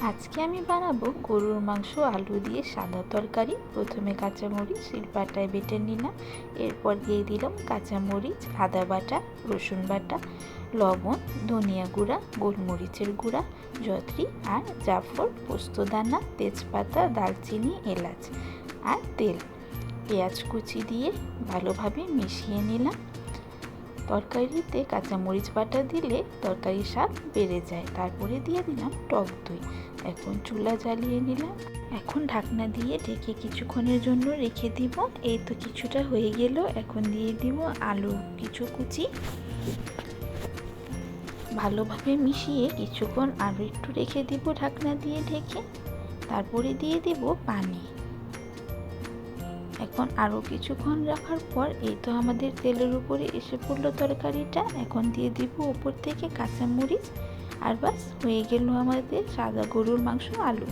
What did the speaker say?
আজকে আমি বানাবো গরুর মাংস আলু দিয়ে সাদা তরকারি। প্রথমে কাঁচামরিচ শিলপাটায় বেটে নিলাম, এরপর দিয়ে দিলাম কাঁচামরিচ, আদা বাটা, রসুন বাটা, লবণ, ধনিয়া গুঁড়া, গোলমরিচের গুঁড়া, জয়ত্রী আর জাফর, পোস্তদানা, তেজপাতা, দারচিনি, এলাচ আর তেল। পেঁয়াজ কুচি দিয়ে ভালোভাবে মিশিয়ে নিলাম। তরকারিতে কাঁচামরিচ বাটা দিলে তরকারির স্বাদ বেড়ে যায়। তারপরে দিয়ে দিলাম টক দই। এখন চুলা জ্বালিয়ে নিলাম। এখন ঢাকনা দিয়ে ঢেকে কিছুক্ষণের জন্য রেখে দিব। এই তো কিছুটা হয়ে গেল। এখন দিয়ে দিব আলু কিছু কুচি। ভালোভাবে মিশিয়ে কিছুক্ষণ আরও একটু রেখে দিব ঢাকনা দিয়ে ঢেকে। তারপরে দিয়ে দিব পানি। এখন আরও কিছুক্ষণ রাখার পর এই তো আমাদের তেলের উপরে এসে পড়লো তরকারিটা। এখন দিয়ে দিব উপর থেকে কাঁচামরিচ। আর বাস, হয়ে গেল আমাদের সাদা গরুর মাংস আলু।